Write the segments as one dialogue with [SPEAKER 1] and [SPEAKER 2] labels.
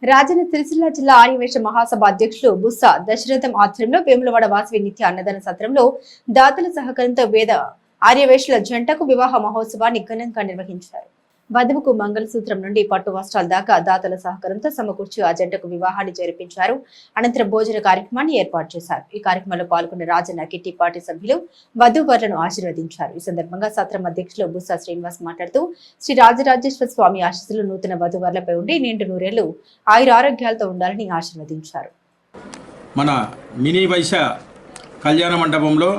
[SPEAKER 1] రాజన్న సిరిసిల్ల జిల్లా ఆర్యవేశ మహాసభ అధ్యక్షులు బుస్స దశరథం ఆధ్వర్యంలో వేములవాడ వాసవి నిత్య అన్నదాన సత్రంలో దాతల సహకారంతో వేద ఆర్యవేశుల జంటకు వివాహ మహోత్సవాన్ని ఘనంగా నిర్వహించారు. వధువుకు మంగళసూత్రం నుండి పట్టు వస్త్రాల దాకా దాతల సహకారంతో సమకూర్చి ఆ జంటకు వివాహాన్ని జరిపించారు. అనంతరం భోజన కార్యక్రమాన్ని ఏర్పాటు చేశారు. ఈ కార్యక్రమంలో పాల్గొన్న రాజన్న కిట్టి పార్టీ సభ్యులు వధూవరులను ఆశీర్వదించారు. ఈ సందర్భంగా సత్రం అధ్యక్షులు బుస్స శ్రీనివాస్ మాట్లాడుతూ శ్రీ రాజరాజేశ్వర స్వామి ఆశీస్సులు నూతన వధూవరులపై ఉండి నిండు నూరేళ్లు ఆయురారోగ్యాలతో ఉండాలని ఆశీర్వదించారు.
[SPEAKER 2] మన మినీ వైశ కళ్యాణ మండపంలో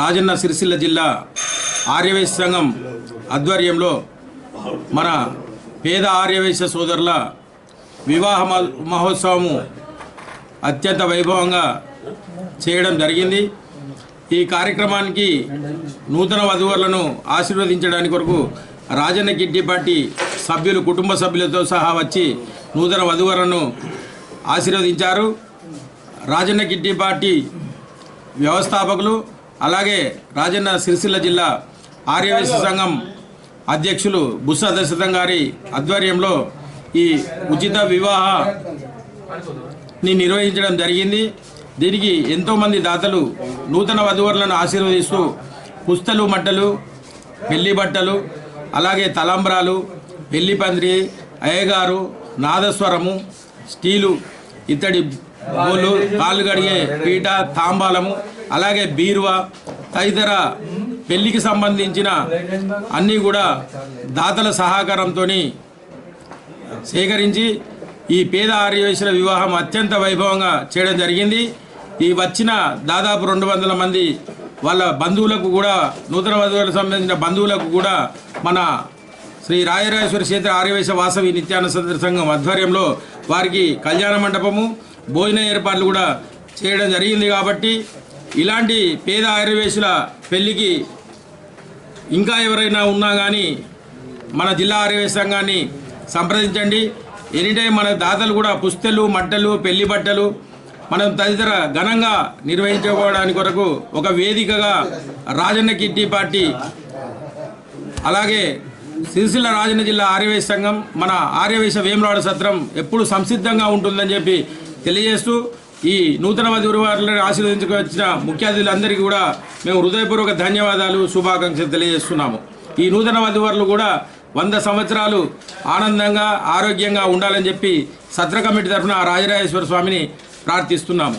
[SPEAKER 2] రాజన్న సిరిసిల్ల జిల్లా ఆర్యవేశ సంఘం ఆధ్వర్యంలో మన పేద ఆర్యవేశ సోదరుల వివాహ మహోత్సవము అత్యంత వైభవంగా చేయడం జరిగింది. ఈ కార్యక్రమానికి నూతన వధువరులను ఆశీర్వదించడానికి కొరకు రాజన్న కిట్టి పార్టీ సభ్యులు కుటుంబ సభ్యులతో సహా వచ్చి నూతన వధువరులను ఆశీర్వదించారు. రాజన్న కిట్టి పార్టీ వ్యవస్థాపకులు అలాగే రాజన్న సిరిసిల్ల జిల్లా ఆర్యవేశ సంఘం అధ్యక్షులు బుస్స దశరథం గారి ఆధ్వర్యంలో ఈ ఉచిత వివాహాన్ని నిర్వహించడం జరిగింది. దీనికి ఎంతోమంది దాతలు నూతన వధువరులను ఆశీర్వదిస్తూ పుస్తలు మట్టలు, పెళ్లి బట్టలు, అలాగే తలంబ్రాలు, పెళ్లి పందిరి, అయ్యగారు, నాదస్వరము, స్టీలు ఇత్తడి బోళ్ళు, కాళ్ళు కడిగే పీట, తాంబాలము, అలాగే బీరువా తదితర పెళ్లికి సంబంధించిన అన్నీ కూడా దాతల సహకారంతో సేకరించి ఈ పేద ఆర్యవేశుల వివాహం అత్యంత వైభవంగా చేయడం జరిగింది. ఈ వచ్చిన దాదాపు 200 మంది వాళ్ళ బంధువులకు కూడా నూతన వధువులకు సంబంధించిన బంధువులకు కూడా మన శ్రీ రాజరాజేశ్వర క్షేత్ర ఆర్యవేశ వాసవి నిత్యాన్న సంఘం ఆధ్వర్యంలో వారికి కళ్యాణ మండపము, భోజన ఏర్పాట్లు కూడా చేయడం జరిగింది. కాబట్టి ఇలాంటి పేద ఆర్యవేశుల పెళ్లికి ఇంకా ఎవరైనా ఉన్నా కానీ మన జిల్లా ఆర్యవేశ సంఘాన్ని సంప్రదించండి. ఎనీటైం మన దాతలు కూడా పుస్తలు, మట్టలు, పెళ్లి బట్టలు మనం తదితర ఘనంగా నిర్వహించుకోవడానికి కొరకు ఒక వేదికగా రాజన్న కిట్టి పార్టీ అలాగే సిరిసిల్ల రాజన్న జిల్లా ఆర్యవేశ సంఘం మన ఆర్యవేశ వేములవాడ సత్రం ఎప్పుడు సంసిద్ధంగా ఉంటుందని చెప్పి తెలియజేస్తూ ఈ నూతన వధువరులను ఆశీర్వదించుకొచ్చిన ముఖ్య అతిథులందరికీ కూడా మేము హృదయపూర్వక ధన్యవాదాలు, శుభాకాంక్షలు తెలియజేస్తున్నాము. ఈ నూతన వధువరులు కూడా 100 సంవత్సరాలు ఆనందంగా ఆరోగ్యంగా ఉండాలని చెప్పి సత్ర కమిటీ తరఫున రాజరాజేశ్వర స్వామిని ప్రార్థిస్తున్నాము.